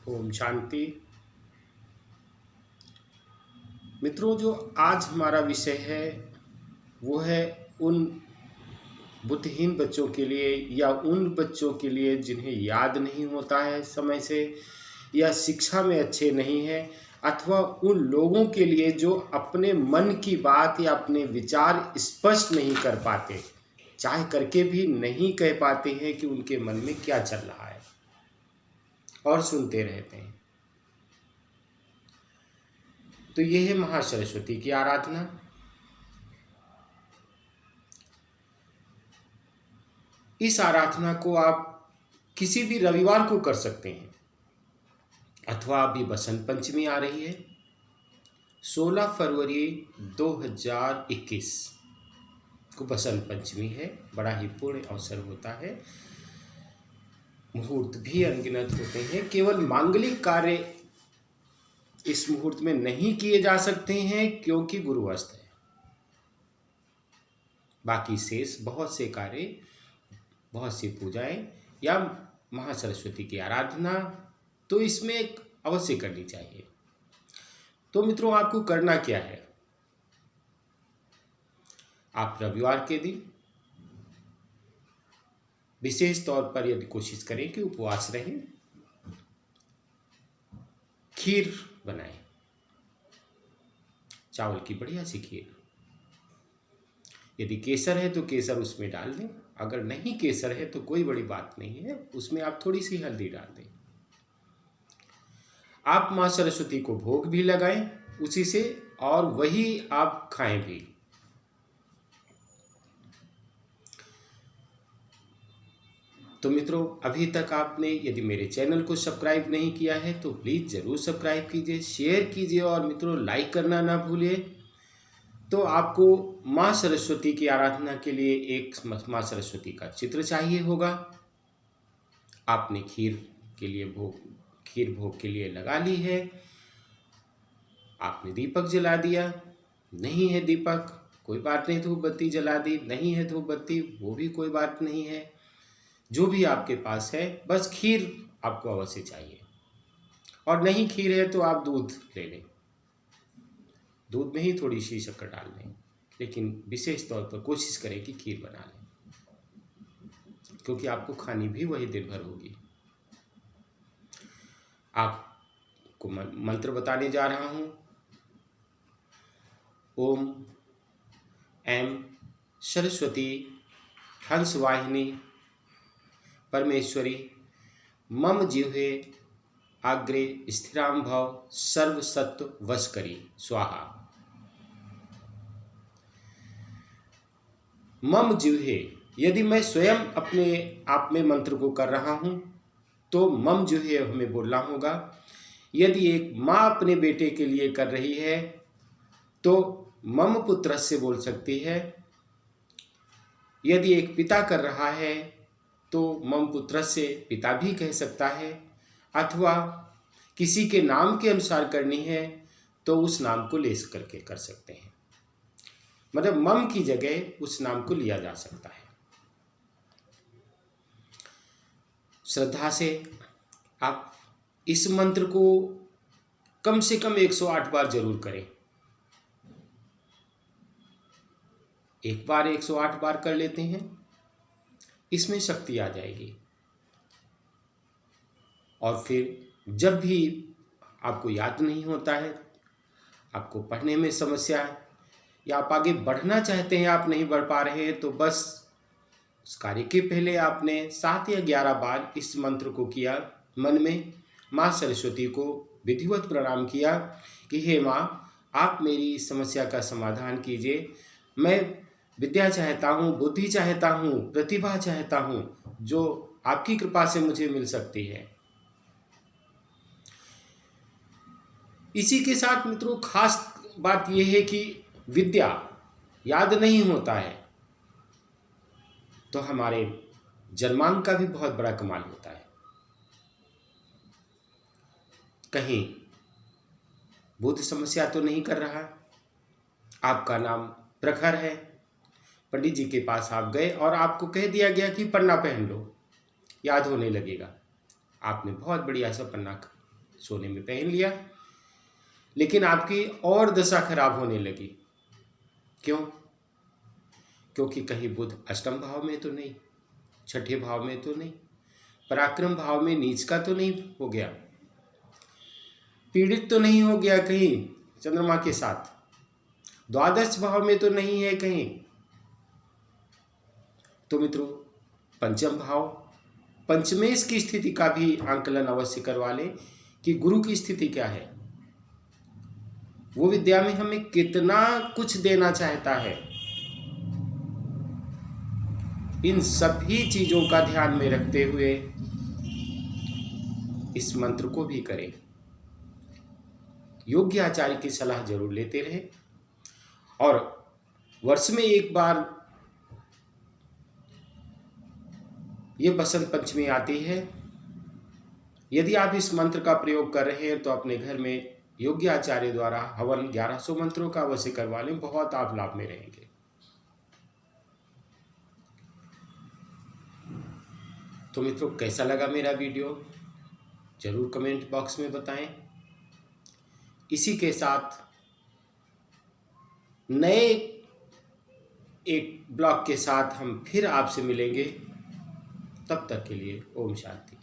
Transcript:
ओम शांति। मित्रों, जो आज हमारा विषय है वो है उन बुद्धिहीन बच्चों के लिए या उन बच्चों के लिए जिन्हें याद नहीं होता है समय से, या शिक्षा में अच्छे नहीं हैं, अथवा उन लोगों के लिए जो अपने मन की बात या अपने विचार स्पष्ट नहीं कर पाते, चाहे करके भी नहीं कह पाते हैं कि उनके मन में क्या चल रहा है और सुनते रहते हैं। तो ये है महासरस्वती की आराधना। इस आराधना को आप किसी भी रविवार को कर सकते हैं, अथवा अभी बसंत पंचमी आ रही है 16 फरवरी 2021 को बसंत पंचमी है। बड़ा ही पूर्ण अवसर होता है, मुहूर्त भी अनगिनत होते हैं। केवल मांगलिक कार्य इस मुहूर्त में नहीं किए जा सकते हैं क्योंकि गुरुअस्त है। बाकी शेष बहुत से कार्य, बहुत सी पूजाएं या महासरस्वती की आराधना तो इसमें एक अवश्य करनी चाहिए। तो मित्रों, आपको करना क्या है? आप रविवार के दिन विशेष तौर पर यदि कोशिश करें कि उपवास रहें, खीर बनाएं, चावल की बढ़िया सी खीर। यदि केसर है तो केसर उसमें डाल दें, अगर नहीं केसर है तो कोई बड़ी बात नहीं है, उसमें आप थोड़ी सी हल्दी डाल दें। आप माँ सरस्वती को भोग भी लगाएं उसी से, और वही आप खाएं भी। तो मित्रों, अभी तक आपने यदि मेरे चैनल को सब्सक्राइब नहीं किया है तो प्लीज़ ज़रूर सब्सक्राइब कीजिए, शेयर कीजिए और मित्रों लाइक करना ना भूलिए। तो आपको माँ सरस्वती की आराधना के लिए एक माँ सरस्वती का चित्र चाहिए होगा। आपने खीर भोग के लिए लगा ली है। आपने दीपक जला दिया, नहीं है दीपक कोई बात नहीं, धूप बत्ती जला दी, नहीं है धूप बत्ती वो भी कोई बात नहीं है। जो भी आपके पास है, बस खीर आपको अवश्य चाहिए। और नहीं खीर है तो आप दूध ले लें, दूध में ही थोड़ी सी शक्कर डाल लें, लेकिन विशेष तौर पर कोशिश करें कि खीर बना लें, क्योंकि आपको खानी भी वही दिन भर होगी। आपको मंत्र बताने जा रहा हूं। ओम ऐं सरस्वती हंसवाहिनी परमेश्वरी मम जिह्वे आग्रे स्थिरां भव सर्वसत्व वशकरी स्वाहा। मम जिह्वे, यदि मैं स्वयं अपने आप में मंत्र को कर रहा हूं तो मम जिह्वे हमें बोलना होगा। यदि एक माँ अपने बेटे के लिए कर रही है तो मम पुत्र से बोल सकती है। यदि एक पिता कर रहा है तो मम पुत्र से पिता भी कह सकता है, अथवा किसी के नाम के अनुसार करनी है तो उस नाम को ले करके कर सकते हैं। मतलब मम की जगह उस नाम को लिया जा सकता है। श्रद्धा से आप इस मंत्र को कम से कम 108 बार जरूर करें। एक बार 108 बार कर लेते हैं, इसमें शक्ति आ जाएगी। और फिर जब भी आपको याद नहीं होता है, आपको पढ़ने में समस्या है, या आप आगे बढ़ना चाहते हैं, आप नहीं बढ़ पा रहे हैं, तो बस उस कार्य के पहले आपने 7 या 11 बार इस मंत्र को किया, मन में माँ सरस्वती को विधिवत प्रणाम किया कि हे माँ, आप मेरी समस्या का समाधान कीजिए। मैं विद्या चाहता हूँ, बुद्धि चाहता हूँ, प्रतिभा चाहता हूँ, जो आपकी कृपा से मुझे मिल सकती है। इसी के साथ मित्रों, खास बात यह है कि विद्या याद नहीं होता है तो हमारे जन्मांक का भी बहुत बड़ा कमाल होता है। कहीं बुद्ध समस्या तो नहीं कर रहा, आपका नाम प्रखर है, पंडित जी के पास आप गए और आपको कह दिया गया कि पन्ना पहन लो, याद होने लगेगा। आपने बहुत बढ़िया सा पन्ना सोने में पहन लिया, लेकिन आपकी और दशा खराब होने लगी। क्यों? क्योंकि कहीं बुध अष्टम भाव में तो नहीं, छठे भाव में तो नहीं, पराक्रम भाव में नीच का तो नहीं हो गया, पीड़ित तो नहीं हो गया कहीं चंद्रमा के साथ, द्वादश भाव में तो नहीं है कहीं। तो मित्रों, पंचम भाव, पंचमेश की स्थिति का भी आंकलन अवश्य करवा लें कि गुरु की स्थिति क्या है, वो विद्या में हमें कितना कुछ देना चाहता है। इन सभी चीजों का ध्यान में रखते हुए इस मंत्र को भी करें। योग्य आचार्य की सलाह जरूर लेते रहें और वर्ष में एक बार ये बसंत पंचमी आती है। यदि आप इस मंत्र का प्रयोग कर रहे हैं तो अपने घर में योग्य आचार्य द्वारा हवन 1100 मंत्रों का अवश्य करवा लें, बहुत आप लाभ में रहेंगे। तो मित्रों, कैसा लगा मेरा वीडियो जरूर कमेंट बॉक्स में बताएं। इसी के साथ नए एक ब्लॉग के साथ हम फिर आपसे मिलेंगे। तब तक के लिए ओम शांति।